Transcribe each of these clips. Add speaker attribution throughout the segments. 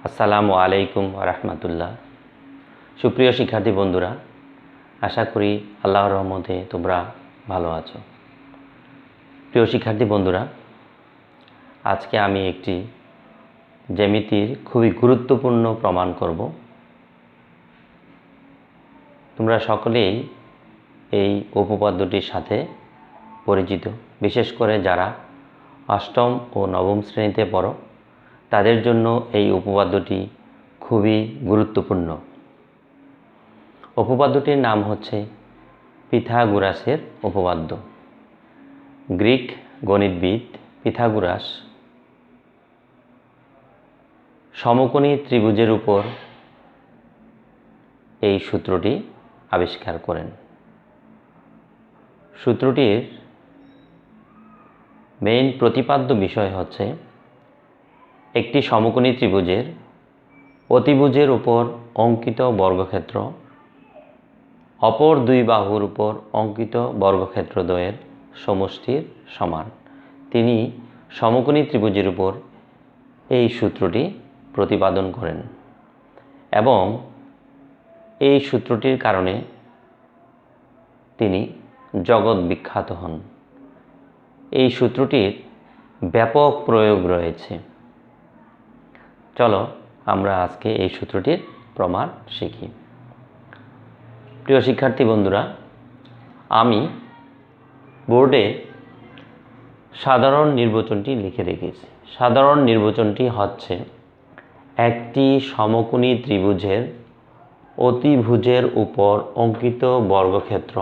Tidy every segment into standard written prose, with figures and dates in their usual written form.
Speaker 1: আসসালামু আলাইকুম রাহমাতুল্লাহ। সুপ্রিয় শিক্ষার্থী বন্ধুরা, আশা করি আল্লাহর রহমতে তোমরা ভালো আছো। প্রিয় শিক্ষার্থী বন্ধুরা, আজকে আমি একটি জ্যামিতির খুবই গুরুত্বপূর্ণ প্রমাণ করব। তোমরা সকলেই এই উপপাদ্যটির সাথে পরিচিত, বিশেষ করে যারা অষ্টম ও নবম শ্রেণীতে পড়ো তাদের জন্য এই উপপাদ্যটি খুবই গুরুত্বপূর্ণ। উপপাদ্যটির নাম হচ্ছে পিথাগোরাসের উপপাদ্য। গ্রিক গণিতবিদ পিথাগোরাস সমকোণী ত্রিভুজের উপর এই সূত্রটি আবিষ্কার করেন। সূত্রটির মেইন প্রতিপাদ্য বিষয় হচ্ছে একটি সমকোণী ত্রিভুজের অতিভুজের উপর অঙ্কিত বর্গক্ষেত্র অপর দুই বাহুর উপর অঙ্কিত বর্গক্ষেত্রদ্বয়ের সমষ্টির সমান। তিনি সমকোণী ত্রিভুজের উপর এই সূত্রটি প্রতিপাদন করেন এবং এই সূত্রটির কারণে তিনি জগৎ বিখ্যাত হন। এই সূত্রটির ব্যাপক প্রয়োগ রয়েছে। চলো আমরা আজকে এই সূত্রটির প্রমাণ শিখি। প্রিয় শিক্ষার্থী বন্ধুরা, আমি বোর্ডে সাধারণ নির্বাচনটি লিখে রেখেছি। সাধারণ নির্বাচনটি হচ্ছে একটি সমকোণী ত্রিভুজের অতিভুজের উপর অঙ্কিত বর্গক্ষেত্র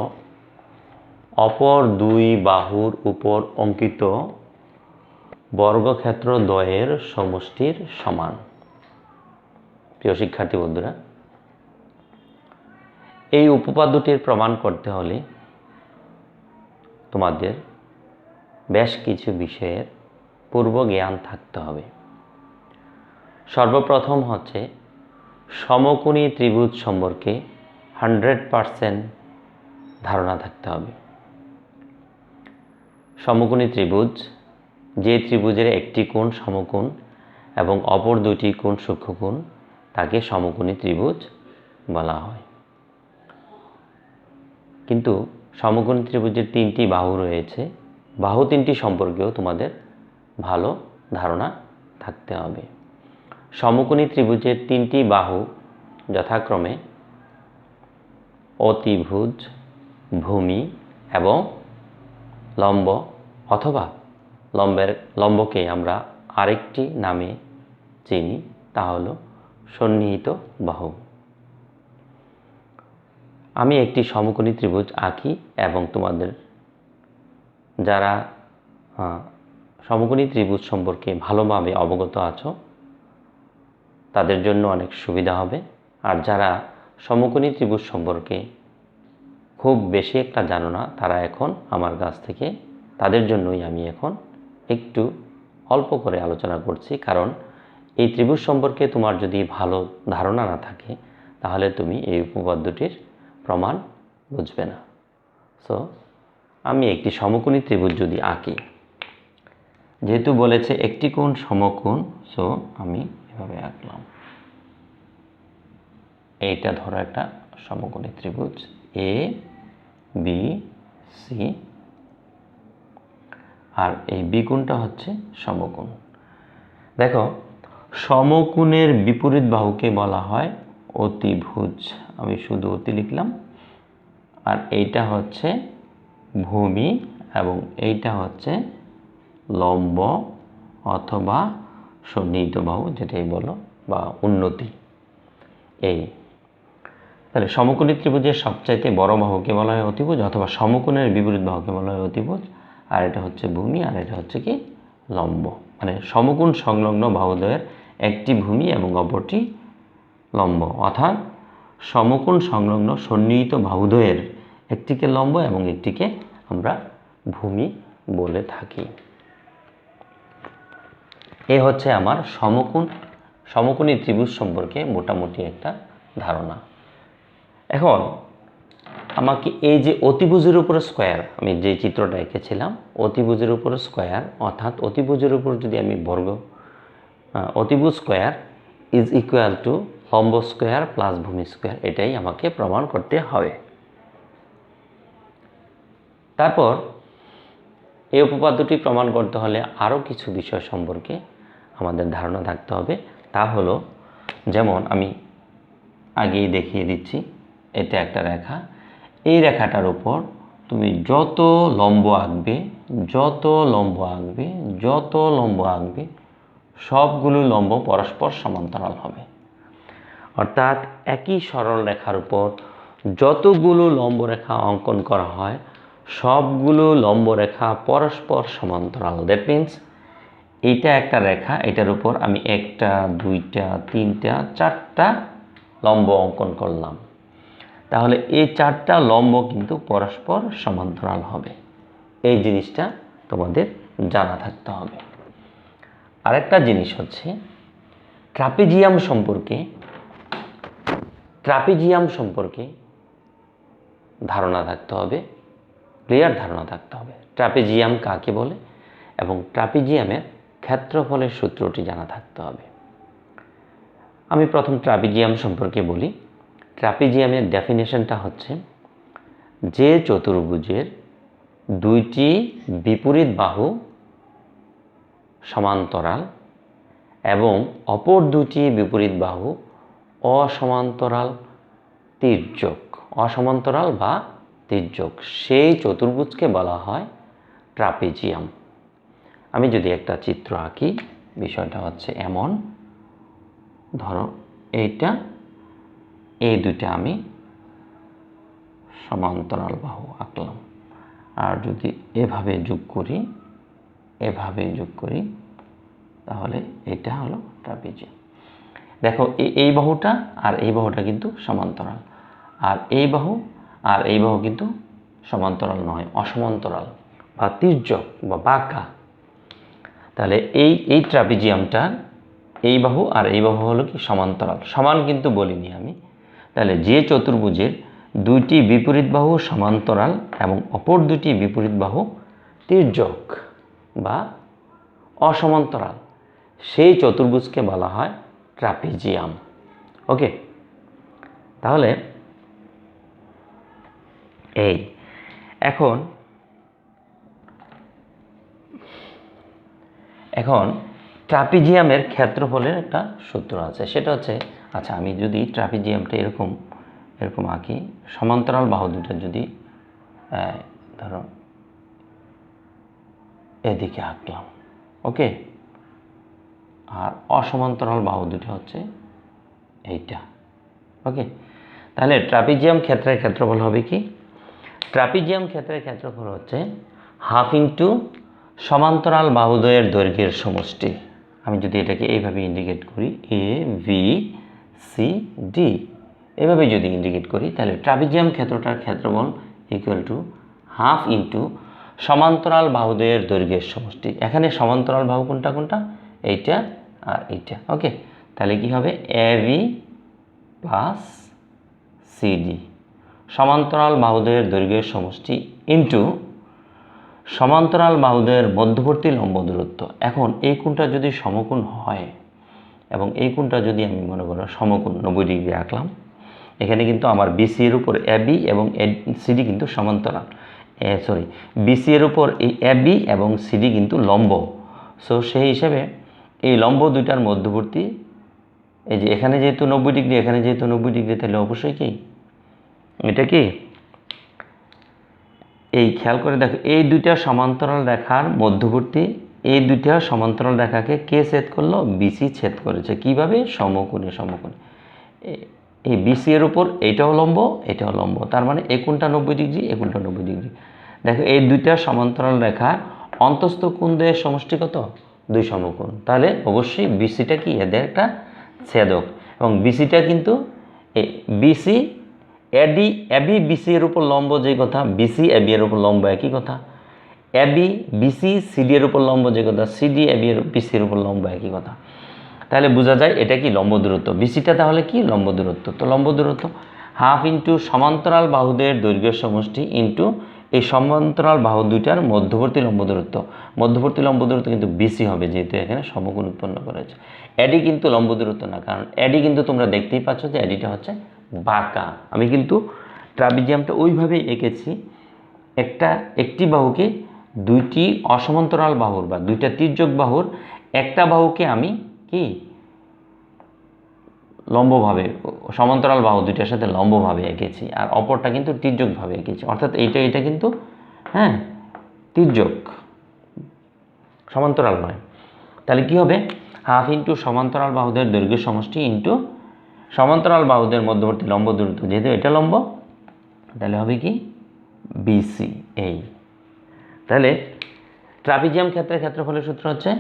Speaker 1: অপর দুই বাহুর উপর অঙ্কিত বর্গক্ষেত্র দ্বয়ের সমষ্টির সমান। প্রিয় শিক্ষার্থী বন্ধুরা, এই উপপাদ্যটির প্রমাণ করতে হলে তোমাদের বেশ কিছু বিষয়ের পূর্ব জ্ঞান থাকতে হবে। সর্বপ্রথম হচ্ছে সমকোণী ত্রিভুজ সম্পর্কে 100% ধারণা থাকতে হবে। সমকোণী ত্রিভুজ, যে ত্রিভুজের একটি কোণ সমকোণ এবং অপর দুটি কোণ সূক্ষ্মকোণ, তাকে সমকোণী ত্রিভুজ বলা হয়। কিন্তু সমকোণী ত্রিভুজের তিনটি বাহু রয়েছে। বাহু তিনটি সম্পর্কেও তোমাদের ভালো ধারণা থাকতে হবে। সমকোণী ত্রিভুজের তিনটি বাহু যথাক্রমে অতিভুজ, ভূমি এবং লম্ব, অথবা লম্বকে আমরা আরেকটি নামে চিনি, তা হল সন্নিহিত বাহু। আমি একটি সমকোণী ত্রিভুজ আঁকি এবং তোমাদের যারা সমকোণী ত্রিভুজ সম্পর্কে ভালোভাবে অবগত আছো তাদের জন্য অনেক সুবিধা হবে। আর যারা সমকোণী ত্রিভুজ সম্পর্কে খুব বেশি একটা জানো না, তারা এখন আমার কাছ থেকে, তাদের জন্যই আমি এখন একটু অল্প করে আলোচনা করছি। কারণ এই ত্রিভুজ সম্পর্কে তোমার যদি ভালো ধারণা না থাকে তাহলে তুমি এই উপপাদ্যটির প্রমাণ বুঝবে না। সো আমি একটি সমকোণী ত্রিভুজ যদি আঁকি, যেহেতু বলেছে একটি কোণ সমকোণ, সো আমি এভাবে আঁকলাম। এইটা ধরো একটা সমকোণী ত্রিভুজ এ বি সি, আর এই বি কোণটা হচ্ছে সমকোণ। দেখো, সমকোণের বিপরীত বাহুকে বলা হয় অতিভুজ। আমি শুধু অতি লিখলাম। আর এইটা হচ্ছে ভূমি এবং এইটা হচ্ছে লম্ব অথবা সন্নিহিত বাহু, যেটাই বলো, বা উন্নতি। এই তাহলে সমকোণী ত্রিভুজের সবচাইতে বড় বাহুকে বলা হয় অতিভুজ, অথবা সমকোণের বিপরীত বাহুকে বলা হয় অতিভুজ। আর এটা হচ্ছে ভূমি, আর এটা হচ্ছে কি লম্ব। মানে সমকোণ সংলগ্ন বাহুদ্বয়ের একটি ভূমি এবং অপরটি লম্ব, অর্থাৎ সমকোণ সংলগ্ন সন্নিহিত বাহুদ্বয়ের একটিকে লম্ব এবং একটিকে আমরা ভূমি বলে থাকি। এ হচ্ছে আমার সমকোণী ত্রিভুজ সম্পর্কে মোটামুটি একটা ধারণা। এখন আমাকে এই যে অতিভুজের উপরে স্কোয়ার, আমি যে চিত্রটা এঁকেছিলাম, অতিভুজের উপরে স্কোয়ার, অর্থাৎ অতিভুজের উপর যদি আমি অতিভুজ স্কোয়ার ইজ ইকুয়াল টু লম্ব স্কোয়ার প্লাস ভূমি স্কোয়ার, এটাই আমাকে প্রমাণ করতে হবে। তারপর এই উপপাদ্যটি প্রমাণ করতে হলে আরও কিছু বিষয় সম্পর্কে আমাদের ধারণা থাকতে হবে। তা হলো, যেমন আমি আগেই দেখিয়ে দিচ্ছি, এটা একটা রেখা, এই রেখাটার উপর তুমি যত লম্ব আঁকবে সবগুলো লম্ব পরস্পর সমান্তরাল হবে। অর্থাৎ একই সরল রেখার উপর যতগুলো লম্ব রেখা অঙ্কন করা হয় সবগুলো লম্ব রেখা পরস্পর সমান্তরাল। দ্যাট মিন্স এইটা একটা রেখা, এটার উপর আমি 1টা 2টা 3টা 4টা লম্ব অঙ্কন করলাম, তাহলে এই 4টা লম্ব কিন্তু পরস্পর সমান্তরাল হবে। এই জিনিসটা তোমাদের জানা থাকতে হবে। আরেকটা জিনিস হচ্ছে ট্রাপিজিয়াম সম্পর্কে ধারণা থাকতে হবে, ক্লিয়ার ধারণা থাকতে হবে। ট্রাপিজিয়াম কাকে বলে এবং ট্রাপিজিয়ামের ক্ষেত্রফলের সূত্রটি জানা থাকতে হবে। আমি প্রথম ট্রাপিজিয়াম সম্পর্কে বলি। ট্রাপিজিয়ামের ডেফিনেশনটা হচ্ছে, যে চতুর্ভুজের 2টি বিপরীত বাহু সমান্তরাল এবং অপর 2টি বিপরীত বাহু অসমান্তরাল বা তির্যক, সেই চতুর্ভুজকে বলা হয় ট্রাপিজিয়াম। আমি যদি একটা চিত্র আঁকি, বিষয়টা হচ্ছে এমন, ধরো এইটা, এই দুইটা আমি সমান্তরাল বাহু আঁকলাম, আর যদি এভাবে যোগ করি তাহলে এটা হলো ট্রাপিজিয়াম। দেখো এই বাহুটা আর এই বাহুটা কিন্তু সমান্তরাল, আর এই বাহু আর এই বাহু কিন্তু সমান্তরাল নয়, অসমান্তরাল বা তির্যক বা বাঁকা। তাহলে এই ট্রাপিজিয়ামটা এই বাহু আর এই বাহু হলো কি সমান্তরাল, সমান কিন্তু বলিনি আমি। তাহলে যে চতুর্ভুজের 2টি বিপরীত বাহু সমান্তরাল এবং অপর 2টি বিপরীত বাহু তির্যক বা অসমান্তরাল, সেই চতুর্ভুজকে বলা হয় ট্রাপিজিয়াম। ওকে, তাহলে এখন ট্রাপিজিয়ামের ক্ষেত্রফলের একটা সূত্র আছে, সেটা হচ্ছে, আচ্ছা আমি যদি ট্রাপিজিয়ামটা এরকম আঁকি, সমান্তরাল বাহু দুটো যদি ধরো এদিকে আঁকলাম, ওকে, আর অসমান্তরাল বাহু দুটো হচ্ছে এইটা, ওকে। তাহলে ট্রাপিজিয়াম ক্ষেত্রের ক্ষেত্রফল হবে কি? ট্রাপিজিয়াম ক্ষেত্রের ক্ষেত্রফল হচ্ছে হাফ ইন্টু সমান্তরাল বাহুদ্বয়ের দৈর্ঘ্যের সমষ্টি। আমি যদি এটাকে এইভাবে ইন্ডিকেট করি, এ বি সি ডি, এভাবে যদি ইন্ডিকেট করি, তাহলে ট্রাপিজিয়াম ক্ষেত্রটার ক্ষেত্রফল ইকুয়াল টু হাফ ইন্টু সমান্তরাল বাহুদ্বয়ের দৈর্ঘ্যের সমষ্টি। এখানে সমান্তরাল বাহু কোনটা? এইটা আর এইটা, ওকে। তাহলে কি হবে? এ বি প্লাস সিডি, সমান্তরাল বাহুদ্বয়ের দৈর্ঘ্যের সমষ্টি ইন্টু সমান্তরাল বাহুদ্বয়ের মধ্যবর্তী লম্ব দূরত্ব। এখন এই কোণটা যদি সমকোণ হয় এবং এই কোণটা যদি আমি মনে করো সমকোণ 90 ডিগ্রি আঁকলাম, এখানে কিন্তু আমার বিসি এর উপর এবি এবং সিডি কিন্তু সমান্তরাল, বিসি এর উপর এই এবি এবং সিডি কিন্তু লম্ব। সো সেই হিসাবে এই লম্ব দুইটার মধ্যবর্তী, এই যে এখানে যেহেতু 90 ডিগ্রি, এখানে যেহেতু 90 ডিগ্রি, তাহলে অবশ্যই কি এটা কি, এই খেয়াল করে দেখো, এই দুইটা সমান্তরাল রেখার মধ্যবর্তী, এই দুইটা সমান্তরাল রেখাকে কে ছেদ করলো? বিসি ছেদ করেছে। কিভাবে? সমকোণে। এই বিসি এর উপর এইটাও লম্ব, এটাও লম্ব, তার মানে এই কোণটা 90 ডিগ্রি, এই কোণটা 90 ডিগ্রি। দেখো এই দুইটা সমান্তরাল রেখার অন্তস্থ কোণদ্বয়ের সমষ্টি কত? 2 সমকোণ। তাহলে অবশ্যই বিসিটা কি এদের একটা ছেদক, এবং বিসিটা কিন্তু বিসি এবি বিসি এর উপর লম্ব, যে কথা, বিসি এবি এর উপর লম্ব একই কথা। এবি বিসি সিডি এর উপর লম্ব, যে কথা, সিডি এবি এর বিসি এর উপর লম্ব একই কথা। তাহলে বোঝা যায় এটা কি লম্ব দূরত্ব। বিসিটা তাহলে কি লম্ব দূরত্ব। তো লম্ব দূরত্ব হাফ ইন্টু সমান্তরাল বাহুদের দৈর্ঘ্যের সমষ্টি ইন্টু এই সমান্তরাল বাহু দুইটার মধ্যবর্তী লম্ব দূরত্ব কিন্তু বিসি হবে, যেহেতু এখানে সমকোণ উৎপন্ন করেছে। এডি কিন্তু লম্ব দূরত্ব না, কারণ এডি কিন্তু তোমরা দেখতেই পাচ্ছ যে এডিটা হচ্ছে বাঁকা। আমি কিন্তু ট্রাপিজিয়ামটা ওইভাবেই এঁকেছি, একটি বাহুকে দুইটি অসমান্তরাল বাহুর বা দুইটা তির্যক বাহুর একটা বাহুকে আমি কি লম্বভাবে, সমান্তরাল বাহু দুইটার সাথে লম্বভাবে এঁকেছি, আর অপরটা কিন্তু তির্যকভাবে এঁকেছি। অর্থাৎ এটা কিন্তু তির্যক, সমান্তরাল নয়। তাহলে কি হবে? হাফ ইন্টু সমান্তরাল বাহুদের দৈর্ঘ্যের সমষ্টি ইন্টু সমান্তরাল বাহুদের মধ্যবর্তী লম্ব দূরত্ব, যেহেতু এটা লম্ব তাহলে হবে কি বিসি। এই তাহলে ট্রাপিজিয়াম ক্ষেত্রের ক্ষেত্রফলের সূত্র হচ্ছে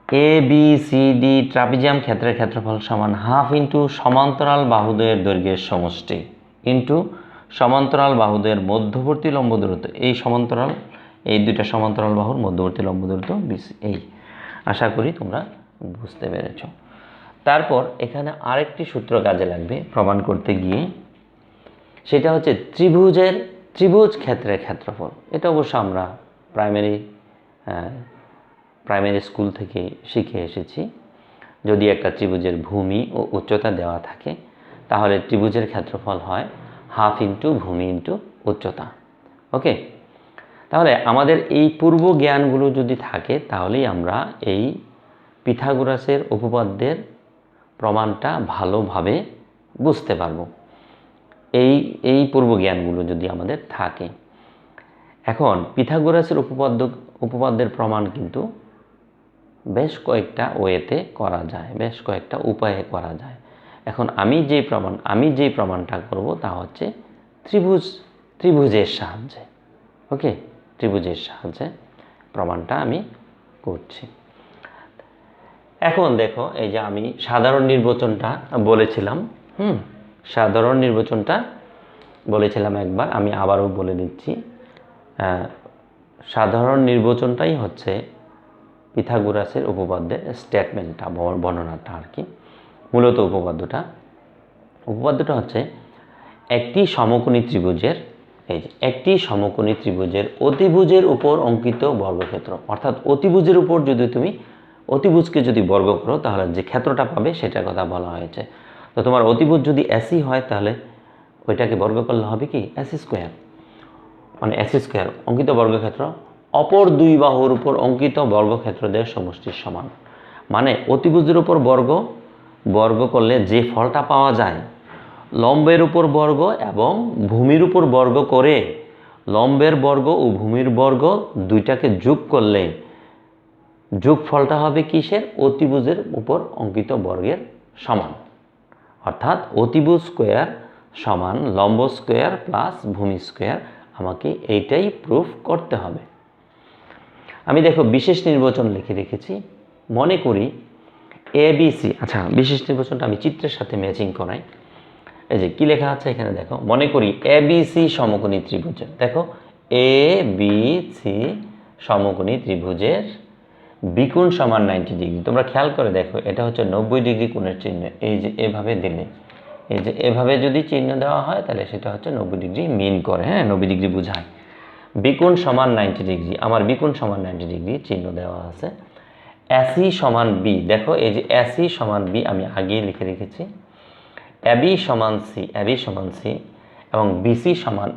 Speaker 1: A B C D, trapezium ক্ষেত্রের ক্ষেত্রফল সমান হাফ ইন্টু সমান্তরাল বাহুদের দৈর্ঘ্যের সমষ্টি ইন্টু সমান্তরাল বাহুদের মধ্যবর্তী লম্ব দূরত্ব। এই দুইটা সমান্তরাল বাহুর মধ্যবর্তী লম্ব দূরত্ব বিসি। এই আশা করি তোমরা বুঝতে পেরেছ। তারপর এখানে আরেকটি সূত্র কাজে লাগবে প্রমাণ করতে গিয়ে, সেটা হচ্ছে ত্রিভুজ ক্ষেত্রের ক্ষেত্রফল। এটা অবশ্য আমরা প্রাইমারি স্কুল থেকে শিখে এসেছি। যদি একটা ত্রিভুজের ভূমি ও উচ্চতা দেওয়া থাকে, তাহলে ত্রিভুজের ক্ষেত্রফল হয় হাফ ইন্টু ভূমি ইন্টু উচ্চতা। ওকে, তাহলে আমাদের এই পূর্ব জ্ঞানগুলো যদি থাকে, তাহলেই আমরা এই পিথাগোরাসের উপপাদ্যের প্রমাণটা ভালোভাবে বুঝতে পারব, এই পূর্ব জ্ঞানগুলো যদি আমাদের থাকে। এখন পিথাগোরাসের উপপাদ্যের প্রমাণ কিন্তু বেশ কয়েকটা ওয়েতে করা যায়, বেশ কয়েকটা উপায়ে করা যায়। এখন আমি যে প্রমাণটা করব তা হচ্ছে ত্রিভুজের সাহায্যে। ওকে, ত্রিভুজের সাহায্যে প্রমাণটা আমি করছি। এখন দেখো, এই যে আমি সাধারণ নির্বাচনটা বলেছিলাম একবার, আমি আবারও বলে দিচ্ছি। সাধারণ নির্বাচনটাই হচ্ছে পিথাগোরাসের উপপাদ্যের স্টেটমেন্টটা, বর্ণনাটা আর কি। মূলত উপপাদ্যটা হচ্ছে একটি সমকোণী ত্রিভুজের অতিভুজের উপর অঙ্কিত বর্গক্ষেত্র, অর্থাৎ অতিভুজকে যদি বর্গ করো তাহলে যে ক্ষেত্রটা পাবে সেটার কথা বলা হয়েছে। তো তোমার অতিভুজ যদি এসি হয়, তাহলে ওইটাকে বর্গ করলে হবে কি এসি স্কোয়ার, মানে এসি স্কোয়ার অঙ্কিত বর্গক্ষেত্র অপর দুই বাহুর উপর অঙ্কিত বর্গক্ষেত্রদের সমষ্টির সমান। মানে অতিভুজের উপর বর্গ করলে যে ফলটা পাওয়া যায়, লম্বের উপর বর্গ এবং ভূমির উপর বর্গ করে লম্বের বর্গ ও ভূমির বর্গ দুইটাকে যোগ করলে যোগফলটা হবে কিসের? অতিভুজের উপর অঙ্কিত বর্গের সমান। অর্থাৎ অতিভুজ স্কোয়ার সমান লম্ব স্কোয়ার প্লাস ভূমি স্কোয়ার, আমাকে এইটাই প্রুফ করতে হবে। আমি দেখো বিশেষ নির্বাচন লিখে রেখেছি। মনে করি ABC, আচ্ছা বিশেষ নির্বাচনটা আমি চিত্রের সাথে ম্যাচিং করাই। এই যে কি লেখা আছে এখানে দেখো, মনে করি ABC সমকোণী ত্রিভুজের, দেখো ABC সমকোণী ত্রিভুজের বিকোণ সমান 90 ডিগ্রি। তোমরা খেয়াল করে দেখো, এটা হচ্ছে 90 ডিগ্রি কোণের চিহ্ন। এই যে এভাবে দিলে, এই যে এভাবে যদি চিহ্ন দেওয়া হয়, তাহলে সেটা হচ্ছে 90 ডিগ্রি মিন করে, 90 ডিগ্রি বোঝায়। বিকোণ সমান 90 ডিগ্রি, আমার বিকোণ সমান 90 ডিগ্রি চিহ্ন দেওয়া আছে। AC সমান B, দেখো এই যে AC সমান B আমি আগেই লিখে রেখেছি। AB সমান C এবং BC সমান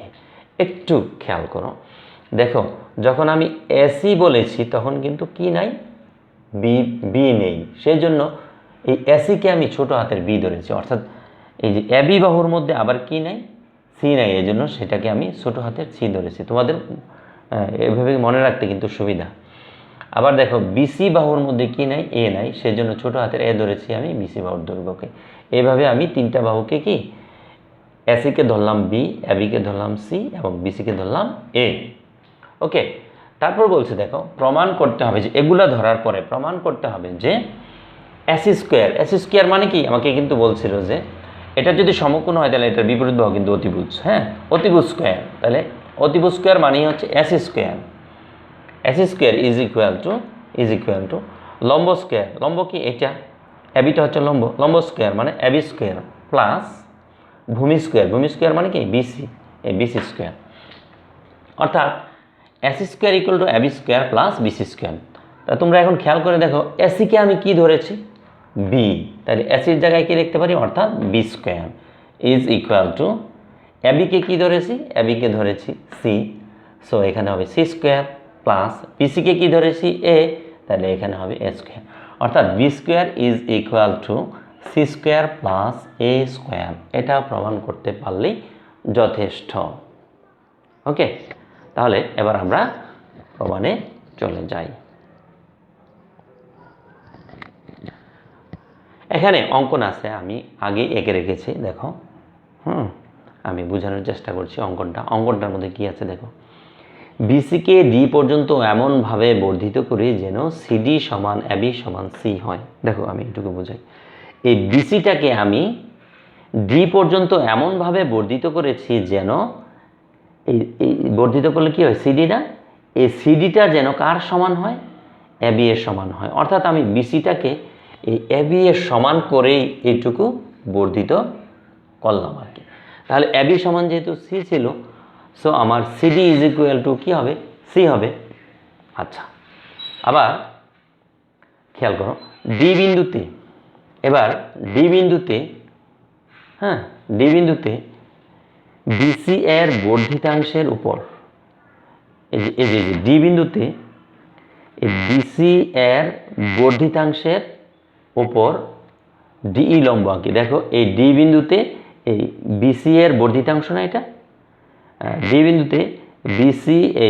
Speaker 1: A। একটু খেয়াল করো, দেখো যখন আমি AC বলেছি তখন কিন্তু কি নাই, B নেই, সেই জন্য এই AC-কে আমি ছোট হাতের B ধরেছি। অর্থাৎ এই যে AB বাহুর মধ্যে আবার কি নাই, C নাই, এই জন্য সেটাকে আমি ছোট হাতের C ধরেছি। তোমাদের এভাবে মনে রাখতে কিন্তু সুবিধা। আবার দেখো BC বাহুর মধ্যে কি নাই, A নাই, সেই জন্য ছোট হাতের A ধরেছি আমি BC বাহুর দৈর্ঘ্যকে। এইভাবে আমি তিনটা বাহুকে কি AC-কে ধরলাম B, AB-কে ধরলাম C এবং BC-কে ধরলাম A। ওকে, তারপর বলছে দেখো প্রমাণ করতে হবে যে এগুলা ধরার পরে প্রমাণ করতে হবে যে AC স্কোয়ার মানে কি, আমাকে কিন্তু বলছিল যে এটা যদি সমকোণ হয় তাহলে এটার বিপরীত বাহু কিন্তু অতিভুজ, অতিভুজ স্কোয়ার। তাহলে অতিভুজ স্কোয়ার মানেই হচ্ছে AC square is equal to লম্ব স্কোয়ার। লম্ব কি এটা, ABটা হচ্ছে লম্ব স্কোয়ার মানে AB স্কোয়ার প্লাস ভূমি স্কোয়ার মানে কি BC, এই BC স্কোয়ার অর্থাৎ AC square equal to AB square plus BC square. তা তোমরা এখন খেয়াল করে দেখো এসিকে আমি কি ধরেছি, বি, তাহলে এসির জায়গায় কি লিখতে পারি, অর্থাৎ B square is equal to এবিকে কি ধরেছি, এবিকে ধরেছি সি, সো এখানে হবে সি স্কোয়ার প্লাস বিসিকে কি ধরেছি এ, তাহলে এখানে হবে এ স্কোয়ার, অর্থাৎ B square is equal to C square plus A square. এটা প্রমাণ করতে পারলেই যথেষ্ট। ওকে, তাহলে এবার আমরা প্রমাণে চলে যাই। এখানে অঙ্কন আছে, আমি আগে এঁকে রেখেছি, দেখো। আমি বোঝানোর চেষ্টা করছি অঙ্কনটার মধ্যে কি আছে দেখো। বিসিকে ডি পর্যন্ত এমনভাবে বর্ধিত করি যেন সিডি সমান এবি সমান সি হয়। দেখো আমি এটুকু বোঝাই, এই বিসিটাকে আমি ডি পর্যন্ত এমনভাবে বর্ধিত করেছি যেন এই বর্ধিত করলে কি হয়, সিডি না, এই সিডিটা যেন কার সমান হয়, এবি এর সমান হয়। অর্থাৎ আমি বিসিটাকে এই এবি এর সমান করেই এইটুকু বর্ধিত করলাম আর কি। তাহলে এবি সমান যেহেতু সি ছিল, সো আমার সিডি ইজ ইকুয়াল টু কী হবে, সি হবে। আচ্ছা, আবার খেয়াল করো ডি বিন্দুতে, এবার ডি বিন্দুতে, ডি বিন্দুতে বিসি এর বর্ধিতাংশের উপর, এই যে ডি বিন্দুতে এই বিসি এর বর্ধিতাংশের উপর ডিই লম্ব আঁকি। দেখো এই ডি বিন্দুতে এই বিসি এর বর্ধিতাংশ না, এটা ডি বিন্দুতে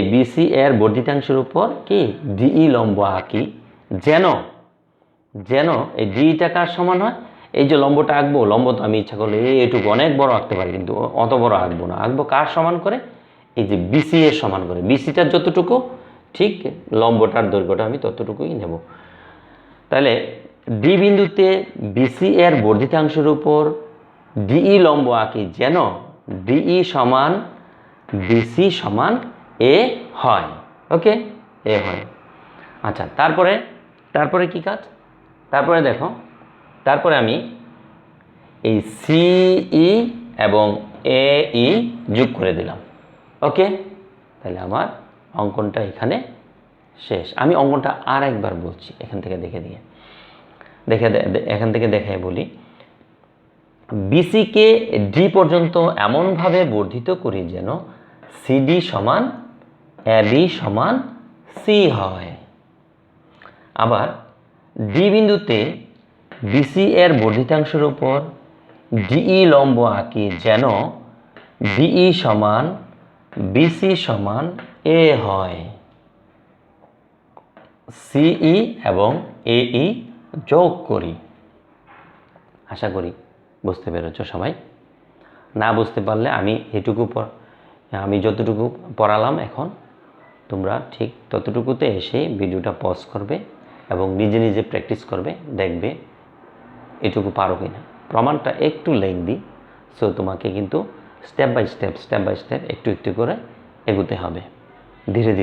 Speaker 1: বিসি এর বর্ধিতাংশের উপর কি ডিই লম্ব আঁকি, যেন এই ডিটা কার সমান হয়, এই যে লম্বটা আঁকবো, লম্ব তো আমি ইচ্ছা করলে এইটুকু অনেক বড় আঁকতে পারি, কিন্তু অত বড় আঁকবো না, আঁকবো কার সমান করে, এই যে বিসি এর সমান করে। বিসিটার যতটুকু ঠিক লম্বটার দৈর্ঘ্যটা আমি ততটুকুই নেব। তাহলে ডি বিন্দুতে বিসি এর বর্ধিতাংশের উপর ডিই লম্ব আঁকি যেন ডিই সমান বিসি সমান এ হয়। ওকে, এ হয়। আচ্ছা, তারপরে কি কাজ, তারপরে দেখো, তারপরে আমি এই সিই এবং এই যোগ করে দিলাম। ওকে, তাহলে আমার অঙ্কনটা এখানে শেষ। আমি অঙ্কনটা আর একবার বলছি, এখান থেকে এখান থেকে দেখে বলি। বিসিকে ডি পর্যন্ত এমনভাবে বর্ধিত করি যেন সিডি সমান এবি সমান সি হয়। আবার ডি বিন্দুতে বিসি এর বর্ধিতাংশের উপর ডিই লম্ব আঁকি যেন ডিই সমান বিসি সমান এ হয়। সিই এবং এই যোগ করি। আশা করি বুঝতে পেরেছ সবাই। না বুঝতে পারলে আমি যতটুকু পড়ালাম এখন, তোমরা ঠিক ততটুকুতে এসে ভিডিওটা পজ করবে এবং নিজে নিজে প্র্যাকটিস করবে, দেখবে এটুকু পারো কিনা। প্রমাণটা একটু লেংদি, সো তোমাকে কিন্তু স্টেপ বাই স্টেপ একটু করে এগোতে হবে, ধীরে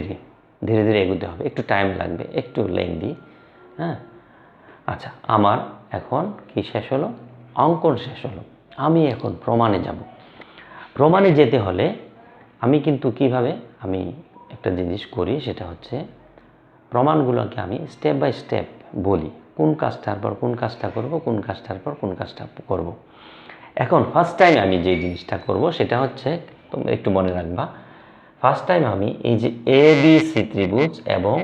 Speaker 1: ধীরে এগোতে হবে, একটু টাইম লাগবে, একটু লেংদি। আচ্ছা, আমার এখন কি শেষ হলো, অঙ্কন শেষ হলো। আমি এখন প্রমাণে যাব। প্রমাণে যেতে হলে আমি কিন্তু কিভাবে আমি একটা জিনিস করি, সেটা হচ্ছে প্রমাণগুলোকে আমি স্টেপ বাই স্টেপ বলি, কোন কাজটার পর কোন কাজটা করব, কোন কাজটার পর কোন কাজটা করব। এখন ফার্স্ট টাইম আমি যে জিনিসটা করব সেটা হচ্ছে, তোমরা একটু মনে রাখবা, ফার্স্ট টাইম আমি এই যে এবিসি ত্রিভুজ এবং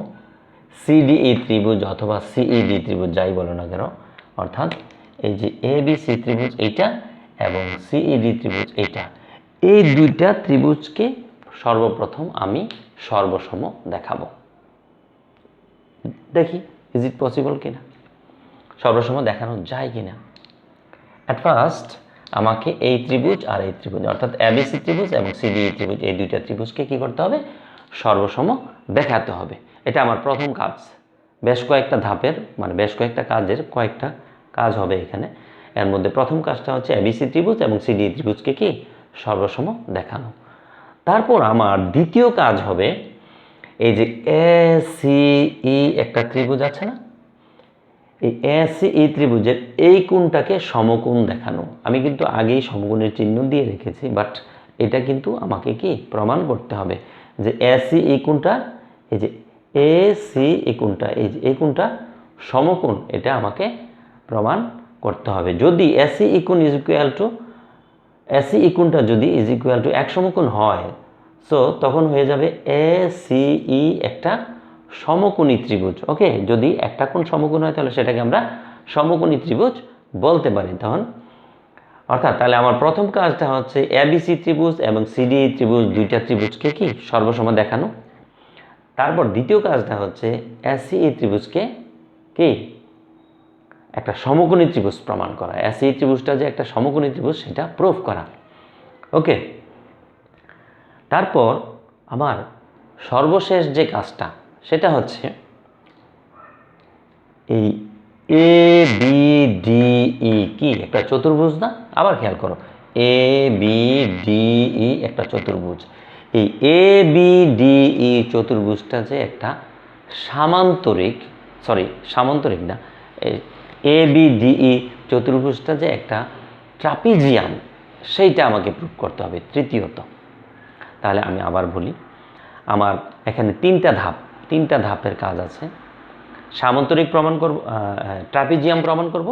Speaker 1: সিডিই ত্রিভুজ অথবা সিইডি ত্রিভুজ যাই বলো না কেন, অর্থাৎ এই যে এবিসি ত্রিভুজ এইটা এবং সিইডি ত্রিভুজ এইটা, এই দুইটা ত্রিভুজকে সর্বপ্রথম আমি সর্বসম দেখাবো। দেখি ইজ ইট পসিবল কিনা, সর্বসম দেখানো যায় কিনা। অ্যাট ফার্স্ট আমাকে এই ত্রিভুজ আর এই ত্রিভুজ অর্থাৎ এবিসি ত্রিভুজ এবং সিডিই ত্রিভুজ, এই দুইটা ত্রিভুজকে কি করতে হবে, সর্বসম দেখাতে হবে। এটা আমার প্রথম কাজ। বেশ কয়েকটা ধাপের, মানে বেশ কয়েকটা কাজের কয়েকটা কাজ হবে এখানে। এর মধ্যে প্রথম কাজটা হচ্ছে এবিসি ত্রিভুজ এবং সিডিই ত্রিভুজকে কি সর্বসম দেখানো। তারপর আমার দ্বিতীয় কাজ হবে, এই যে এসিই একটা ত্রিভুজ আছে না, এই এসিই ত্রিভুজের এই কোণটাকে সমকোণ দেখানো। আমি কিন্তু আগেই সমকোণের চিহ্ন দিয়ে রেখেছি, বাট এটা কিন্তু আমাকে কি প্রমাণ করতে হবে যে এসি এই কোণটা, এই যে এসি এই কোণটা, এই যে এই কোণটা সমকোণ, এটা আমাকে প্রমাণ করতে হবে। যদি এসি এই কোণ ইজ ইকুয়াল টু, এসি এই কোণটা যদি ইজ ইকুয়াল টু এক সমকোণ হয়, সো তখন হয়ে যাবে এসিই একটা সমকোণী ত্রিভুজ। ওকে, যদি একটা কোণ সমকোণ হয় তাহলে সেটাকে আমরা সমকোণী ত্রিভুজ বলতে পারি। তখন অর্থাৎ তাহলে আমার প্রথম কাজটা হচ্ছে এবিসি ত্রিভুজ এবং সিডিই ত্রিভুজ, দুইটা ত্রিভুজকে কি সর্বসম দেখানো। তারপর দ্বিতীয় কাজটা হচ্ছে এসিই ত্রিভুজকে কি একটা সমকোণী ত্রিভুজ প্রমাণ করা, এসিই ত্রিভুজটা যে একটা সমকোণী ত্রিভুজ সেটা প্রুফ করা। ওকে, তারপর আমার সর্বশেষ যে কাজটা সেটা হচ্ছে এই এ বি ডি ই কি একটা চতুর্ভুজ না? আবার খেয়াল করো, এ বি ডি ই একটা চতুর্ভুজ। এই এ বি ডি ই চতুর্ভুজটা যে একটা সামান্তরিক না, এ বি ডি ই চতুর্ভুজটা যে একটা ট্রাপিজিয়াম, সেইটা আমাকে প্রুফ করতে হবে তৃতীয়ত। তাহলে আমি আবার বলি, আমার এখানে তিনটা ধাপের কাজ আছে। সামান্তরিক প্রমাণ করব, ট্রাপিজিয়াম প্রমাণ করব,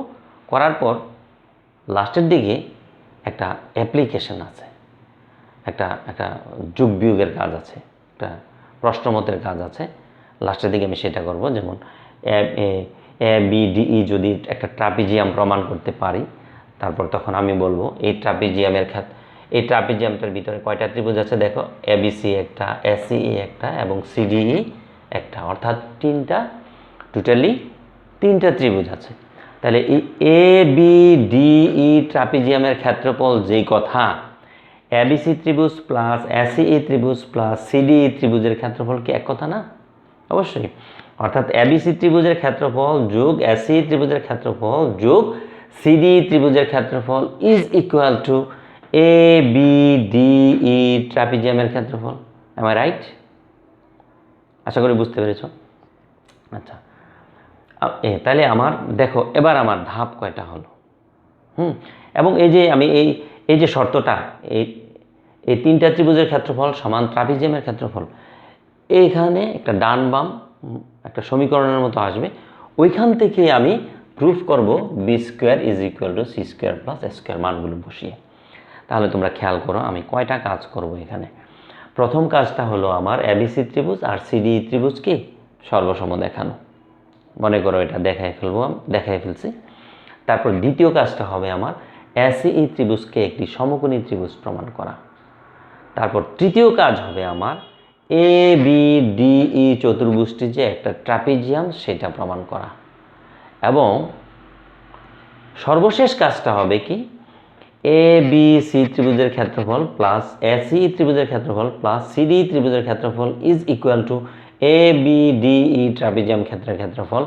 Speaker 1: করার পর লাস্টের দিকে একটা অ্যাপ্লিকেশন আছে, একটা যোগ বিয়োগের কাজ আছে, একটা প্রশ্নমতের কাজ আছে। লাস্টের দিকে আমি সেটা করব। যেমন এ বি ডি ই যদি একটা ট্রাপিজিয়াম প্রমাণ করতে পারি, তারপর তখন আমি বলবো এই ট্রাপিজিয়ামটার ভিতরে কয়টা ত্রিভুজ আছে দেখো, এবিসি একটা, এসিই একটা এবং সিডিই একটা, অর্থাৎ টোটালি তিনটা ত্রিভুজ আছে। তাহলে এই এ বি ডি ই ট্রাপিজিয়ামের ক্ষেত্রফল যেই কথা, এবিসি ত্রিভুজ প্লাস এসিই ত্রিভুজ প্লাস সিডিই ত্রিভুজের ক্ষেত্রফল কি এক কথা না? অবশ্যই। অর্থাৎ এবিসি ত্রিভুজের ক্ষেত্রফল যোগ এসিই ত্রিভুজের ক্ষেত্রফল যোগ সিডিই ত্রিভুজের ক্ষেত্রফল is equal to A B D E ট্রাপিজিয়ামের ক্ষেত্রফল। M I right? আশা করি বুঝতে পেরেছ। আচ্ছা, তাহলে আমার দেখো এবার আমার ধাপ কয়টা হলো। এবং এই যে আমি এই যে শর্তটা, এই তিনটা ত্রিভুজের ক্ষেত্রফল সমান ট্রাপিজিয়ামের ক্ষেত্রফল, এইখানে একটা ডান বাম একটা সমীকরণের মতো আসবে। ওইখান থেকে আমি প্রুফ করব B square is equal to C square plus A square, মানগুলো বসিয়ে। তাহলে তোমরা খেয়াল করো আমি কয়টা কাজ করব এখানে। প্রথম কাজটা হলো আমার এবিসি ত্রিভুজ আর সিডিই ত্রিভুজ কি সর্বসম দেখানো। মনে করো এটা দেখাই ফেলছি। তারপর দ্বিতীয় কাজটা হবে আমার এসিই ত্রিভুজকে একটি সমকোণী ত্রিভুজ প্রমাণ করা। তারপর তৃতীয় কাজ হবে আমার এ বি ডি ই চতুর্ভুজটি যে একটা ট্রাপিজিয়াম সেটা প্রমাণ করা। এবং সর্বশেষ কাজটা হবে কি, এ বি সি ত্রিভুজের ক্ষেত্রফল প্লাস এসিই ত্রিভুজের ক্ষেত্রফল প্লাস সিডিই ত্রিভুজের ক্ষেত্রফল is equal to A B D E trapezium ক্ষেত্রের ক্ষেত্রফল।